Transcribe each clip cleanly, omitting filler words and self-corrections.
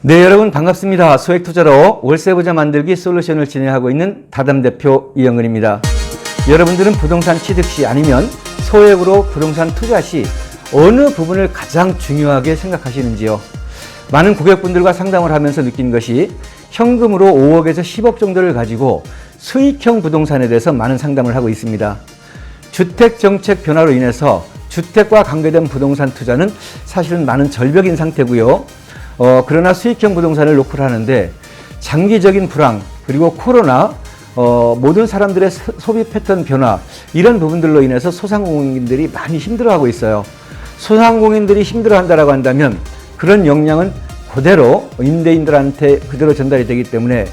네, 여러분 반갑습니다. 소액투자로 월세부자 만들기 솔루션을 진행하고 있는 다담대표 이영은입니다. 여러분들은 부동산 취득 시 아니면 소액으로 부동산 투자 시 어느 부분을 가장 중요하게 생각하시는지요? 많은 고객분들과 상담을 하면서 느낀 것이 현금으로 5억에서 10억 정도를 가지고 수익형 부동산에 대해서 많은 상담을 하고 있습니다. 주택정책 변화로 인해서 주택과 관계된 부동산 투자는 사실은 많은 절벽인 상태고요. 그러나 수익형 부동산을 놓고 하는데 장기적인 불황 그리고 코로나 모든 사람들의 소비 패턴 변화 이런 부분들로 인해서 소상공인들이 많이 힘들어하고 있어요. 소상공인들이 힘들어한다라고 한다면 그런 영향은 그대로 임대인들한테 그대로 전달이 되기 때문에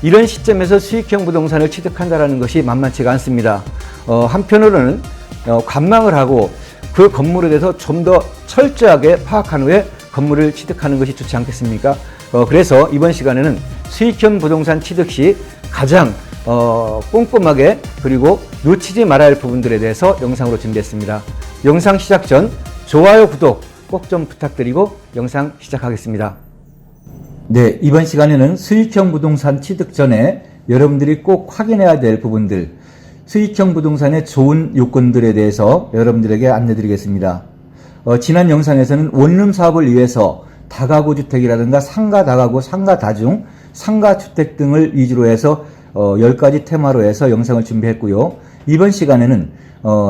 이런 시점에서 수익형 부동산을 취득한다는 것이 만만치가 않습니다. 한편으로는 관망을 하고 그 건물에 대해서 좀 더 철저하게 파악한 후에 건물을 취득하는 것이 좋지 않겠습니까? 그래서 이번 시간에는 수익형 부동산 취득 시 가장 꼼꼼하게 그리고 놓치지 말아야 할 부분들에 대해서 영상으로 준비했습니다. 영상 시작 전 좋아요, 구독 꼭 좀 부탁드리고 영상 시작하겠습니다. 네, 이번 시간에는 수익형 부동산 취득 전에 여러분들이 꼭 확인해야 될 부분들, 수익형 부동산의 좋은 요건들에 대해서 여러분들에게 안내드리겠습니다. 지난 영상에서는 원룸 사업을 위해서 다가구 주택이라든가 상가 다가구, 상가 다중, 상가 주택 등을 위주로 해서 10가지 테마로 해서 영상을 준비했고요. 이번 시간에는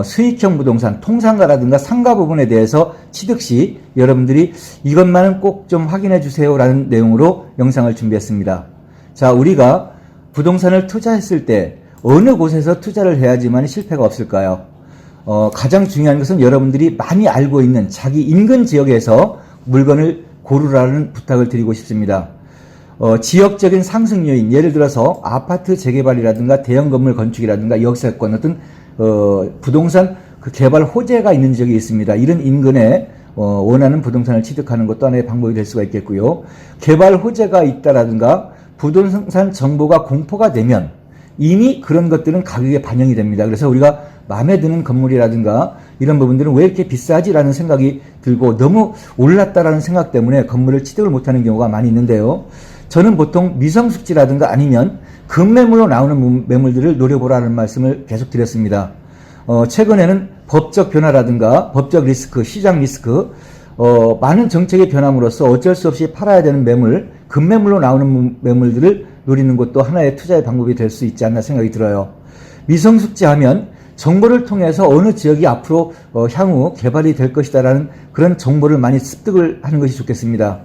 수익형 부동산, 통상가라든가 상가 부분에 대해서 취득 시 여러분들이 이것만은 꼭 좀 확인해 주세요 라는 내용으로 영상을 준비했습니다. 자, 우리가 부동산을 투자했을 때 어느 곳에서 투자를 해야지만 실패가 없을까요? 가장 중요한 것은 여러분들이 많이 알고 있는 자기 인근 지역에서 물건을 고르라는 부탁을 드리고 싶습니다. 지역적인 상승 요인, 예를 들어서 아파트 재개발이라든가 대형 건물 건축이라든가 역세권 어떤 부동산 그 개발 호재가 있는 지역이 있습니다. 이런 인근에 원하는 부동산을 취득하는 것도 하나의 방법이 될 수가 있겠고요. 개발 호재가 있다라든가 부동산 정보가 공포가 되면 이미 그런 것들은 가격에 반영이 됩니다. 그래서 우리가 마음에 드는 건물이라든가 이런 부분들은 왜 이렇게 비싸지라는 생각이 들고 너무 올랐다라는 생각 때문에 건물을 취득을 못하는 경우가 많이 있는데요. 저는 보통 미성숙지라든가 아니면 급매물로 나오는 매물들을 노려보라는 말씀을 계속 드렸습니다. 최근에는 법적 변화라든가 법적 리스크, 시장 리스크, 많은 정책의 변함으로써 어쩔 수 없이 팔아야 되는 매물, 급매물로 나오는 매물들을 노리는 것도 하나의 투자의 방법이 될 수 있지 않나 생각이 들어요. 미성숙지 하면 정보를 통해서 어느 지역이 앞으로 향후 개발이 될 것이다라는 그런 정보를 많이 습득을 하는 것이 좋겠습니다.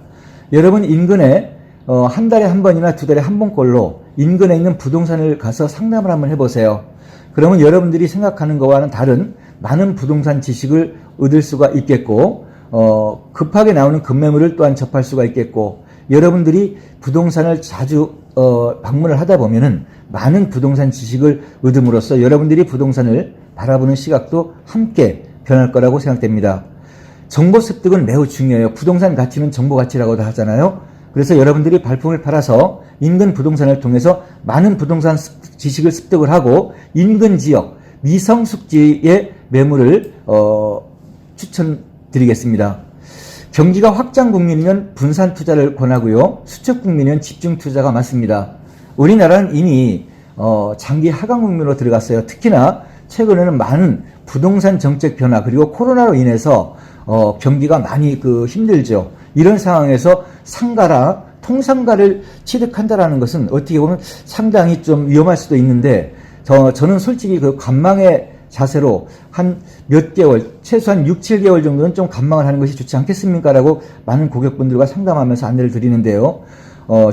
여러분 인근에 한 달에 한 번이나 두 달에 한 번꼴로 인근에 있는 부동산을 가서 상담을 한번 해보세요. 그러면 여러분들이 생각하는 것과는 다른 많은 부동산 지식을 얻을 수가 있겠고 급하게 나오는 급매물을 또한 접할 수가 있겠고 여러분들이 부동산을 자주 방문을 하다 보면은 많은 부동산 지식을 얻음으로써 여러분들이 부동산을 바라보는 시각도 함께 변할 거라고 생각됩니다. 정보 습득은 매우 중요해요. 부동산 가치는 정보 가치라고도 하잖아요. 그래서 여러분들이 발품을 팔아서 인근 부동산을 통해서 많은 부동산 지식을 습득을 하고 인근 지역, 미성숙지의 매물을 추천드리겠습니다. 경기가 확장 국민이면 분산 투자를 권하고요. 수축 국민이면 집중 투자가 맞습니다. 우리나라는 이미 장기 하강 국면으로 들어갔어요. 특히나 최근에는 많은 부동산 정책 변화 그리고 코로나로 인해서 경기가 많이 힘들죠. 이런 상황에서 상가라 통상가를 취득한다라는 것은 어떻게 보면 상당히 좀 위험할 수도 있는데 저는 솔직히 그 관망의 자세로 한 몇 개월, 최소한 6, 7개월 정도는 좀 관망을 하는 것이 좋지 않겠습니까? 라고 많은 고객분들과 상담하면서 안내를 드리는데요.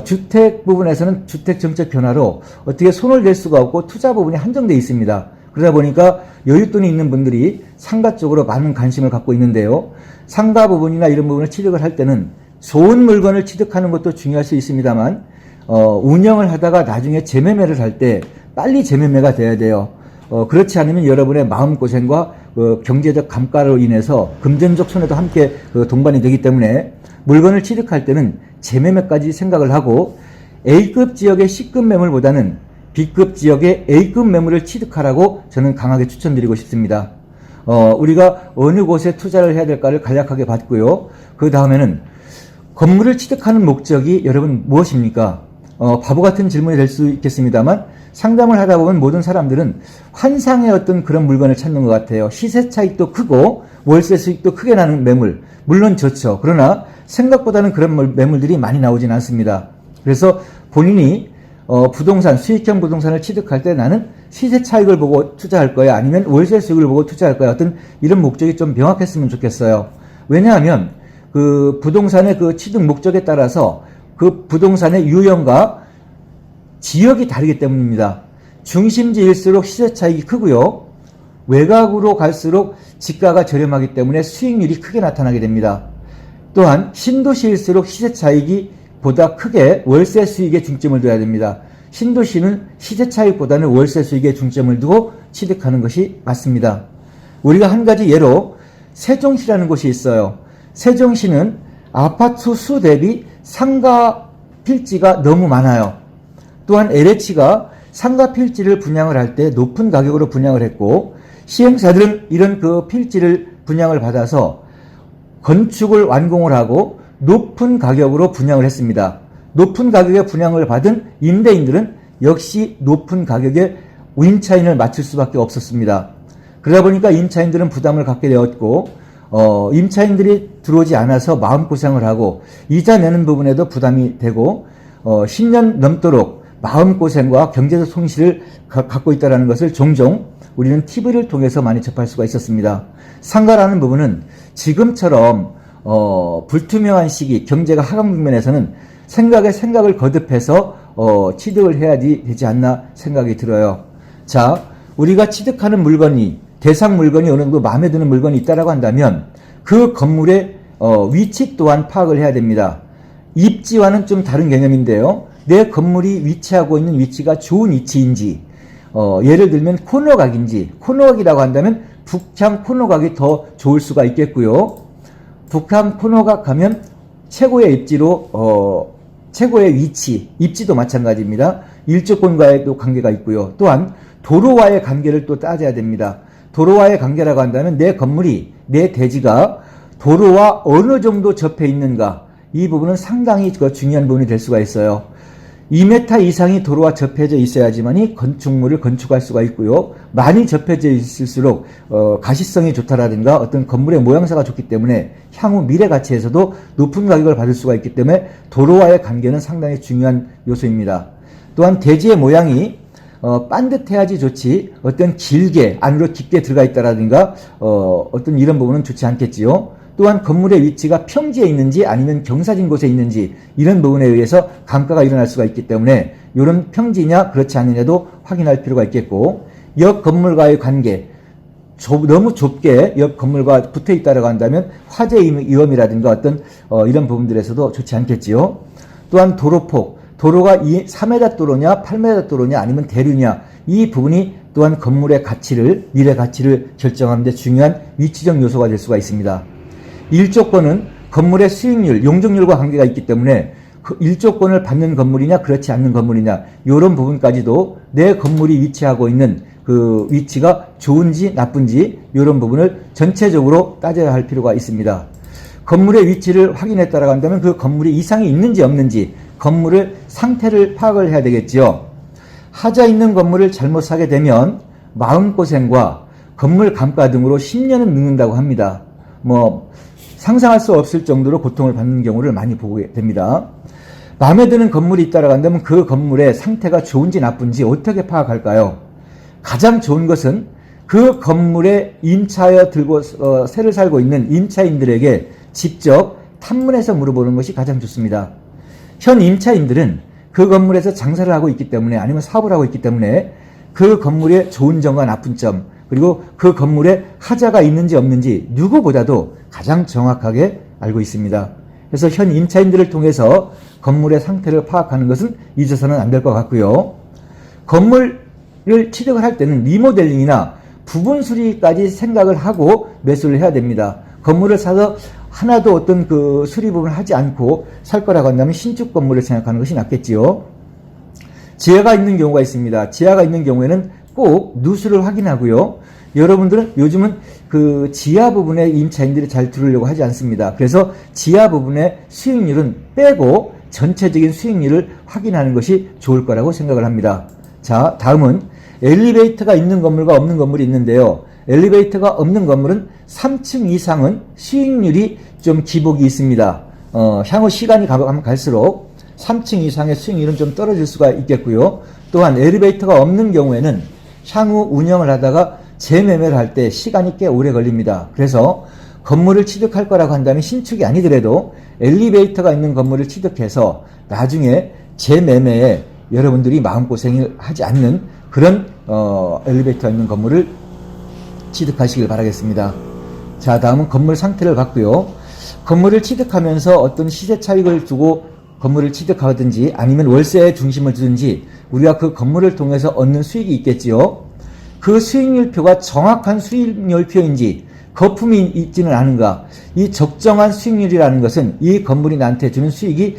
주택 부분에서는 주택 정책 변화로 어떻게 손을 댈 수가 없고 투자 부분이 한정되어 있습니다. 그러다 보니까 여윳돈이 있는 분들이 상가 쪽으로 많은 관심을 갖고 있는데요. 상가 부분이나 이런 부분을 취득을 할 때는 좋은 물건을 취득하는 것도 중요할 수 있습니다만 운영을 하다가 나중에 재매매를 할 때 빨리 재매매가 돼야 돼요. 그렇지 않으면 여러분의 마음고생과 경제적 감가로 인해서 금전적 손해도 함께 동반이 되기 때문에 물건을 취득할 때는 재매매까지 생각을 하고 A급 지역의 C급 매물보다는 B급 지역의 A급 매물을 취득하라고 저는 강하게 추천드리고 싶습니다. 우리가 어느 곳에 투자를 해야 될까를 간략하게 봤고요. 그 다음에는 건물을 취득하는 목적이 여러분 무엇입니까? 바보 같은 질문이 될 수 있겠습니다만 상담을 하다 보면 모든 사람들은 환상의 어떤 그런 물건을 찾는 것 같아요. 시세 차익도 크고 월세 수익도 크게 나는 매물. 물론 좋죠. 그러나 생각보다는 그런 매물들이 많이 나오진 않습니다. 그래서 본인이 부동산, 수익형 부동산을 취득할 때 나는 시세 차익을 보고 투자할 거야, 아니면 월세 수익을 보고 투자할 거야, 어떤 이런 목적이 좀 명확했으면 좋겠어요. 왜냐하면 그 부동산의 그 취득 목적에 따라서 그 부동산의 유형과 지역이 다르기 때문입니다. 중심지일수록 시세 차익이 크고요. 외곽으로 갈수록 지가가 저렴하기 때문에 수익률이 크게 나타나게 됩니다. 또한 신도시일수록 시세 차익이 보다 크게 월세 수익에 중점을 둬야 됩니다. 신도시는 시세 차익보다는 월세 수익에 중점을 두고 취득하는 것이 맞습니다. 우리가 한 가지 예로 세종시라는 곳이 있어요. 세종시는 아파트 수 대비 상가 필지가 너무 많아요. 또한 LH가 상가 필지를 분양을 할 때 높은 가격으로 분양을 했고, 시행사들은 이런 그 필지를 분양을 받아서 건축을 완공을 하고 높은 가격으로 분양을 했습니다. 높은 가격에 분양을 받은 임대인들은 역시 높은 가격에 임차인을 맞출 수밖에 없었습니다. 그러다 보니까 임차인들은 부담을 갖게 되었고, 임차인들이 들어오지 않아서 마음고생을 하고 이자 내는 부분에도 부담이 되고 10년 넘도록 마음고생과 경제적 손실을 갖고 있다는 것을 종종 우리는 TV를 통해서 많이 접할 수가 있었습니다. 상가라는 부분은 지금처럼 불투명한 시기, 경제가 하강 국면에서는 생각을 거듭해서 취득을 해야지 되지 않나 생각이 들어요. 자, 우리가 취득하는 물건이, 대상 물건이 어느 정도 마음에 드는 물건이 있다라고 한다면 그 건물의 위치 또한 파악을 해야 됩니다. 입지와는 좀 다른 개념인데요. 내 건물이 위치하고 있는 위치가 좋은 위치인지, 예를 들면 코너각인지, 코너각이라고 한다면 북향 코너각이 더 좋을 수가 있겠고요. 북한 코너각 가면 최고의 입지로 최고의 위치, 입지도 마찬가지입니다. 일조권과의도 관계가 있고요. 또한 도로와의 관계를 또 따져야 됩니다. 도로와의 관계라고 한다면 내 건물이, 내 대지가 도로와 어느 정도 접해 있는가, 이 부분은 상당히 중요한 부분이 될 수가 있어요. 2m 이상이 도로와 접해져 있어야지만이 건축물을 건축할 수가 있고요. 많이 접해져 있을수록 가시성이 좋다라든가 어떤 건물의 모양새가 좋기 때문에 향후 미래 가치에서도 높은 가격을 받을 수가 있기 때문에 도로와의 관계는 상당히 중요한 요소입니다. 또한 대지의 모양이 반듯해야지 좋지, 어떤 길게 안으로 깊게 들어가 있다라든가 어떤 이런 부분은 좋지 않겠지요. 또한 건물의 위치가 평지에 있는지 아니면 경사진 곳에 있는지, 이런 부분에 의해서 감가가 일어날 수가 있기 때문에 이런 평지냐 그렇지 않느냐도 확인할 필요가 있겠고, 옆 건물과의 관계, 너무 좁게 옆 건물과 붙어 있다고 한다면 화재 위험이라든가 어떤 이런 부분들에서도 좋지 않겠지요. 또한 도로폭, 도로가 3m 도로냐 8m 도로냐 아니면 대류냐, 이 부분이 또한 건물의 가치를, 미래 가치를 결정하는 데 중요한 위치적 요소가 될 수가 있습니다. 일조권은 건물의 수익률, 용적률과 관계가 있기 때문에 그 일조권을 받는 건물이냐 그렇지 않는 건물이냐, 이런 부분까지도 내 건물이 위치하고 있는 그 위치가 좋은지 나쁜지, 이런 부분을 전체적으로 따져야 할 필요가 있습니다. 건물의 위치를 확인했다라고 한다면 그 건물이 이상이 있는지 없는지, 건물의 상태를 파악을 해야 되겠지요. 하자 있는 건물을 잘못 사게 되면 마음고생과 건물 감가 등으로 10년은 늙는다고 합니다. 상상할 수 없을 정도로 고통을 받는 경우를 많이 보게 됩니다. 마음에 드는 건물이 있다라고 한다면 그 건물의 상태가 좋은지 나쁜지 어떻게 파악할까요? 가장 좋은 것은 그 건물에 임차하여 새를 살고 있는 임차인들에게 직접 탐문해서 물어보는 것이 가장 좋습니다. 현 임차인들은 그 건물에서 장사를 하고 있기 때문에, 아니면 사업을 하고 있기 때문에 그 건물의 좋은 점과 나쁜 점, 그리고 그 건물에 하자가 있는지 없는지 누구보다도 가장 정확하게 알고 있습니다. 그래서 현 임차인들을 통해서 건물의 상태를 파악하는 것은 잊어서는 안 될 것 같고요. 건물을 취득을 할 때는 리모델링이나 부분 수리까지 생각을 하고 매수를 해야 됩니다. 건물을 사서 하나도 어떤 그 수리 부분을 하지 않고 살 거라고 한다면 신축 건물을 생각하는 것이 낫겠지요. 지하가 있는 경우가 있습니다. 지하가 있는 경우에는 꼭 누수를 확인하고요. 여러분들은 요즘은 그 지하 부분에 임차인들이 잘 들어오려고 하지 않습니다. 그래서 지하 부분의 수익률은 빼고 전체적인 수익률을 확인하는 것이 좋을 거라고 생각을 합니다. 자, 다음은 엘리베이터가 있는 건물과 없는 건물이 있는데요. 엘리베이터가 없는 건물은 3층 이상은 수익률이 좀 기복이 있습니다. 향후 시간이 가면 갈수록 3층 이상의 수익률은 좀 떨어질 수가 있겠고요. 또한 엘리베이터가 없는 경우에는 향후 운영을 하다가 재매매를 할 때 시간이 꽤 오래 걸립니다. 그래서 건물을 취득할 거라고 한다면 신축이 아니더라도 엘리베이터가 있는 건물을 취득해서 나중에 재매매에 여러분들이 마음고생을 하지 않는 그런 엘리베이터가 있는 건물을 취득하시길 바라겠습니다. 자, 다음은 건물 상태를 봤고요. 건물을 취득하면서 어떤 시세 차익을 두고 건물을 취득하든지 아니면 월세에 중심을 두든지 우리가 그 건물을 통해서 얻는 수익이 있겠지요. 그 수익률표가 정확한 수익률표인지 거품이 있지는 않은가. 이 적정한 수익률이라는 것은 이 건물이 나한테 주는 수익이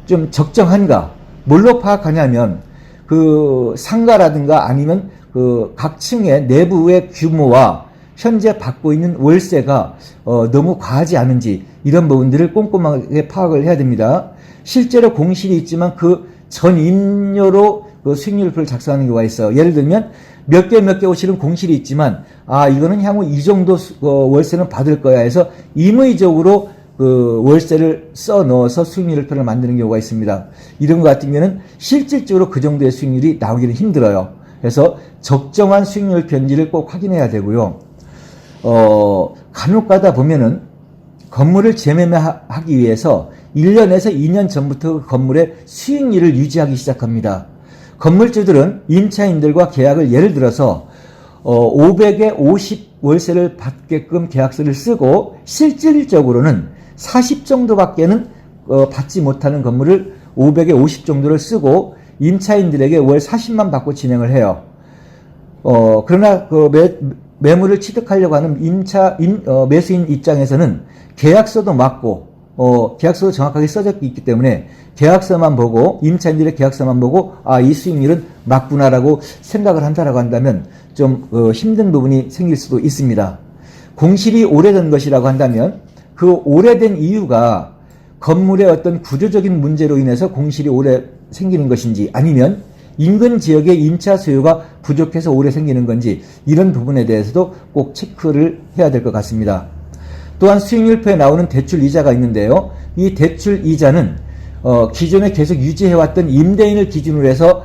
좀 적정한가. 뭘로 파악하냐면 그 상가라든가 아니면 그 각 층의 내부의 규모와 현재 받고 있는 월세가 너무 과하지 않은지 이런 부분들을 꼼꼼하게 파악을 해야 됩니다. 실제로 공실이 있지만 그 전임료로 그 수익률표를 작성하는 경우가 있어요. 예를 들면 몇 개 오실은 공실이 있지만 이거는 향후 이 정도 월세는 받을 거야 해서 임의적으로 그 월세를 써 넣어서 수익률표를 만드는 경우가 있습니다. 이런 것 같은 경우는 실질적으로 그 정도의 수익률이 나오기는 힘들어요. 그래서 적정한 수익률표인지를 꼭 확인해야 되고요. 간혹 가다 보면은 건물을 재매매하기 위해서 1년에서 2년 전부터 그 건물의 수익률을 유지하기 시작합니다. 건물주들은 임차인들과 계약을 예를 들어서 500에 50 월세를 받게끔 계약서를 쓰고 실질적으로는 40 정도밖에는 받지 못하는 건물을 500에 50 정도를 쓰고 임차인들에게 월 40만 받고 진행을 해요. 그러나 그 매물을 취득하려고 하는 매수인 입장에서는 계약서도 맞고 계약서도 정확하게 써져 있기 때문에 계약서만 보고 임차인들의 계약서만 보고 이 수익률은 맞구나라고 생각을 한다라고 한다면 좀 힘든 부분이 생길 수도 있습니다. 공실이 오래된 것이라고 한다면 그 오래된 이유가 건물의 어떤 구조적인 문제로 인해서 공실이 오래 생기는 것인지 아니면 인근 지역의 임차 수요가 부족해서 오래 생기는 건지 이런 부분에 대해서도 꼭 체크를 해야 될 것 같습니다. 또한 수익률표에 나오는 대출 이자가 있는데요. 이 대출 이자는 기존에 계속 유지해왔던 임대인을 기준으로 해서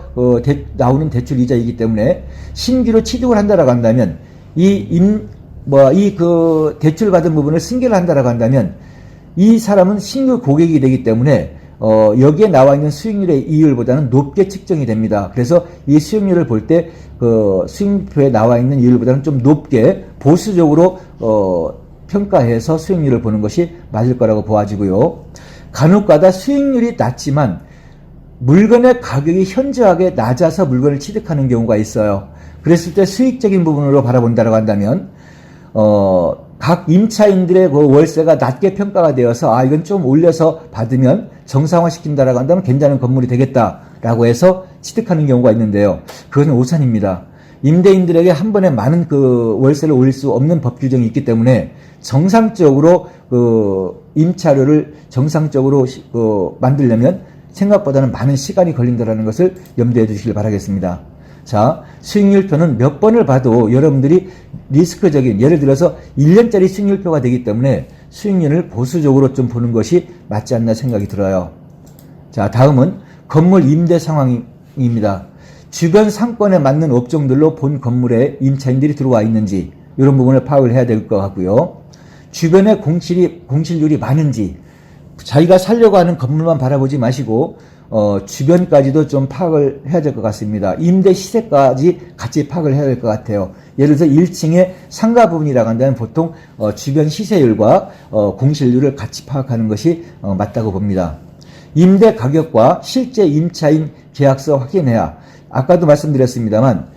나오는 대출 이자이기 때문에 신규로 취득을 한다라고 한다면 그 대출 받은 부분을 승계를 한다라고 한다면 이 사람은 신규 고객이 되기 때문에 여기에 나와 있는 수익률의 이율보다는 높게 측정이 됩니다. 그래서 이 수익률을 볼 때 그 수익표에 나와 있는 이율보다는 좀 높게 보수적으로 평가해서 수익률을 보는 것이 맞을 거라고 보아지고요. 간혹가다 수익률이 낮지만 물건의 가격이 현저하게 낮아서 물건을 취득하는 경우가 있어요. 그랬을 때 수익적인 부분으로 바라본다고 한다면 각 임차인들의 그 월세가 낮게 평가가 되어서 이건 좀 올려서 받으면 정상화시킨다라고 한다면 괜찮은 건물이 되겠다라고 해서 취득하는 경우가 있는데요. 그것은 오산입니다. 임대인들에게 한 번에 많은 그 월세를 올릴 수 없는 법 규정이 있기 때문에 정상적으로 그 임차료를 정상적으로 만들려면 생각보다는 많은 시간이 걸린다는 것을 염두에 두시길 바라겠습니다. 자, 수익률표는 몇 번을 봐도 여러분들이 리스크적인, 예를 들어서 1년짜리 수익률표가 되기 때문에 수익률을 보수적으로 좀 보는 것이 맞지 않나 생각이 들어요. 자, 다음은 건물 임대 상황입니다. 주변 상권에 맞는 업종들로 본 건물에 임차인들이 들어와 있는지 이런 부분을 파악을 해야 될 것 같고요. 주변에 공실률이 많은지 자기가 살려고 하는 건물만 바라보지 마시고 주변까지도 좀 파악을 해야 될 것 같습니다. 임대 시세까지 같이 파악을 해야 될 것 같아요. 예를 들어서 1층의 상가 부분이라고 한다면 보통 주변 시세율과 공실률을 같이 파악하는 것이 맞다고 봅니다. 임대 가격과 실제 임차인 계약서 확인해야, 아까도 말씀드렸습니다만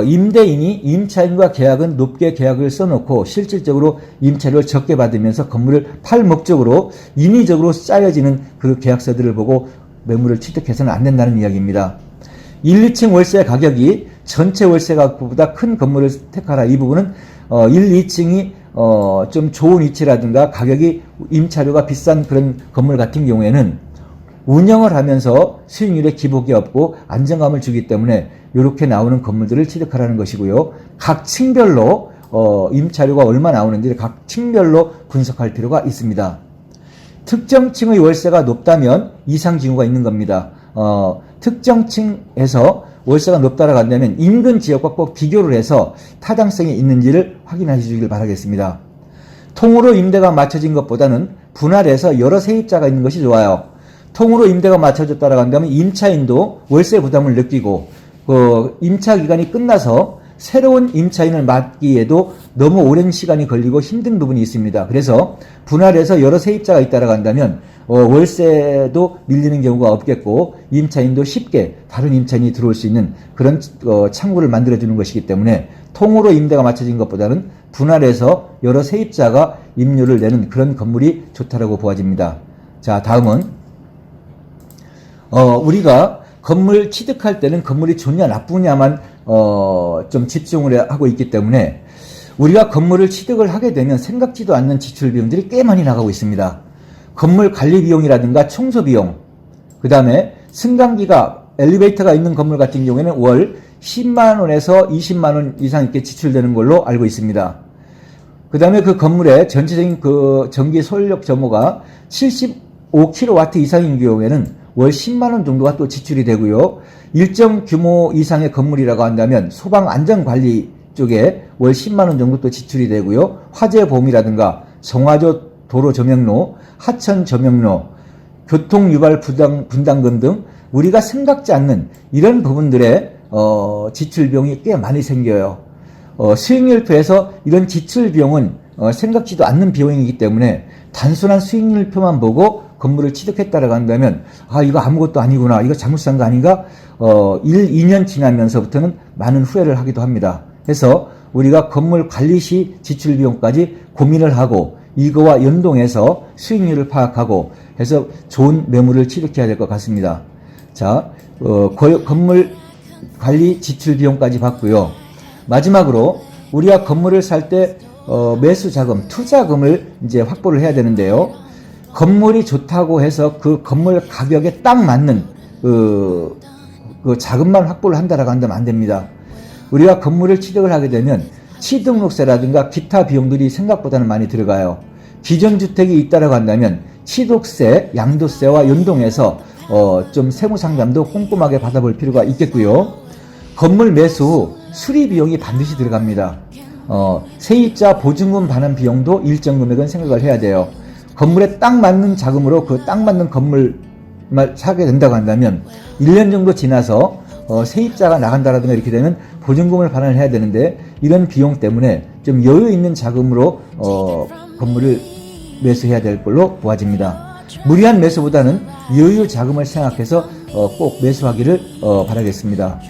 임대인이 임차인과 계약은 높게 계약을 써놓고 실질적으로 임차료를 적게 받으면서 건물을 팔 목적으로 인위적으로 짜여지는 그 계약서들을 보고 매물을 취득해서는 안 된다는 이야기입니다. 1, 2층 월세 가격이 전체 월세가보다 큰 건물을 택하라. 이 부분은 1, 2층이 좀 좋은 위치라든가 가격이 임차료가 비싼 그런 건물 같은 경우에는 운영을 하면서 수익률에 기복이 없고 안정감을 주기 때문에 이렇게 나오는 건물들을 취득하라는 것이고요. 각 층별로 임차료가 얼마 나오는지 각 층별로 분석할 필요가 있습니다. 특정 층의 월세가 높다면 이상 징후가 있는 겁니다. 특정 층에서 월세가 높다라고 한다면 인근 지역과 꼭 비교를 해서 타당성이 있는지를 확인해 주시길 바라겠습니다. 통으로 임대가 맞춰진 것보다는 분할해서 여러 세입자가 있는 것이 좋아요. 통으로 임대가 맞춰졌다라고 한다면 임차인도 월세 부담을 느끼고 임차 기간이 끝나서 새로운 임차인을 맡기에도 너무 오랜 시간이 걸리고 힘든 부분이 있습니다. 그래서 분할해서 여러 세입자가 있다라고 한다면 월세도 밀리는 경우가 없겠고 임차인도 쉽게 다른 임차인이 들어올 수 있는 그런 창구를 만들어주는 것이기 때문에 통으로 임대가 맞춰진 것보다는 분할해서 여러 세입자가 임료를 내는 그런 건물이 좋다라고 보아집니다. 자, 다음은 우리가 건물 취득할 때는 건물이 좋냐 나쁘냐만 좀 집중을 하고 있기 때문에 우리가 건물을 취득을 하게 되면 생각지도 않는 지출 비용들이 꽤 많이 나가고 있습니다. 건물 관리 비용이라든가 청소 비용, 그 다음에 승강기가 엘리베이터가 있는 건물 같은 경우에는 월 10만 원에서 20만 원 이상 이렇게 지출되는 걸로 알고 있습니다. 그 다음에 그 건물의 전체적인 그 전기 소열력 점호가 75kW 이상인 경우에는 월 10만 원 정도가 또 지출이 되고요. 일정 규모 이상의 건물이라고 한다면 소방 안전관리 쪽에 월 10만 원 정도 또 지출이 되고요. 화재 보험이라든가 정화조 도로 조명로, 하천 조명로, 교통 유발 분담금 등 우리가 생각지 않는 이런 부분들의 지출 비용이 꽤 많이 생겨요. 수익률표에서 이런 지출 비용은 생각지도 않는 비용이기 때문에 단순한 수익률표만 보고 건물을 취득했다라고 한다면 이거 아무것도 아니구나, 이거 잘못 산 거 아닌가 1, 2년 지나면서부터는 많은 후회를 하기도 합니다. 그래서 우리가 건물 관리 시 지출 비용까지 고민을 하고 이거와 연동해서 수익률을 파악하고 해서 좋은 매물을 취득해야 될 것 같습니다. 자, 건물 관리 지출 비용까지 봤고요. 마지막으로 우리가 건물을 살 때 매수 자금, 투자금을 이제 확보를 해야 되는데요. 건물이 좋다고 해서 그 건물 가격에 딱 맞는 그 자금만 확보를 한다라고 한다면 안 됩니다. 우리가 건물을 취득을 하게 되면 취득록세라든가 기타 비용들이 생각보다는 많이 들어가요. 기존 주택이 있다라고 한다면 취득세, 양도세와 연동해서 좀 세무 상담도 꼼꼼하게 받아볼 필요가 있겠고요. 건물 매수 후 수리 비용이 반드시 들어갑니다. 세입자 보증금 반환 비용도 일정 금액은 생각을 해야 돼요. 건물에 딱 맞는 자금으로 그 딱 맞는 건물을 사게 된다고 한다면 1년 정도 지나서 세입자가 나간다라든가 이렇게 되면 보증금을 반환을 해야 되는데 이런 비용 때문에 좀 여유 있는 자금으로 건물을 매수해야 될 걸로 보아집니다. 무리한 매수보다는 여유 자금을 생각해서 꼭 매수하기를 바라겠습니다.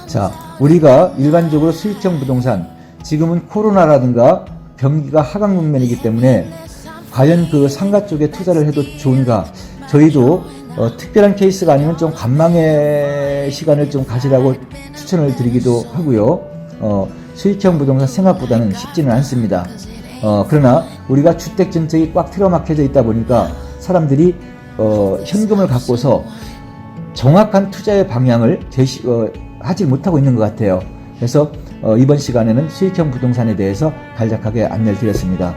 자, 우리가 일반적으로 수익형 부동산, 지금은 코로나라든가 경기가 하강 국면이기 때문에 과연 그 상가 쪽에 투자를 해도 좋은가? 저희도 특별한 케이스가 아니면 좀 관망의 시간을 좀 가지라고 추천을 드리기도 하고요. 수익형 부동산 생각보다는 쉽지는 않습니다. 그러나 우리가 주택 정책이 꽉 틀어막혀져 있다 보니까 사람들이 현금을 갖고서 정확한 투자의 방향을 하지 못하고 있는 것 같아요. 그래서 이번 시간에는 수익형 부동산에 대해서 간략하게 안내를 드렸습니다.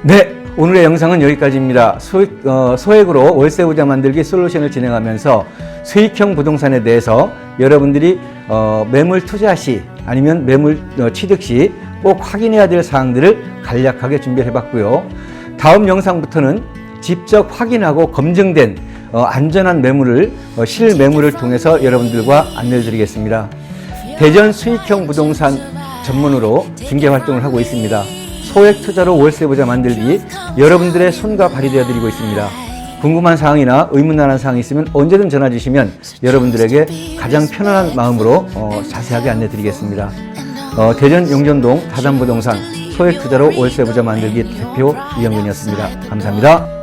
네, 오늘의 영상은 여기까지입니다. 소액으로 월세부자 만들기 솔루션을 진행하면서 수익형 부동산에 대해서 여러분들이 매물 투자 시 아니면 매물 취득 시 꼭 확인해야 될 사항들을 간략하게 준비해 봤고요. 다음 영상부터는 직접 확인하고 검증된 안전한 매물을 실매물을 통해서 여러분들과 안내를 드리겠습니다. 대전 수익형 부동산 전문으로 중개 활동을 하고 있습니다. 소액 투자로 월세부자 만들기 여러분들의 손과 발이 되어 드리고 있습니다. 궁금한 사항이나 의문난한 사항이 있으면 언제든 전화 주시면 여러분들에게 가장 편안한 마음으로 자세하게 안내 드리겠습니다. 대전 용전동 다담부동산 소액 투자로 월세부자 만들기 대표 이영근이었습니다. 감사합니다.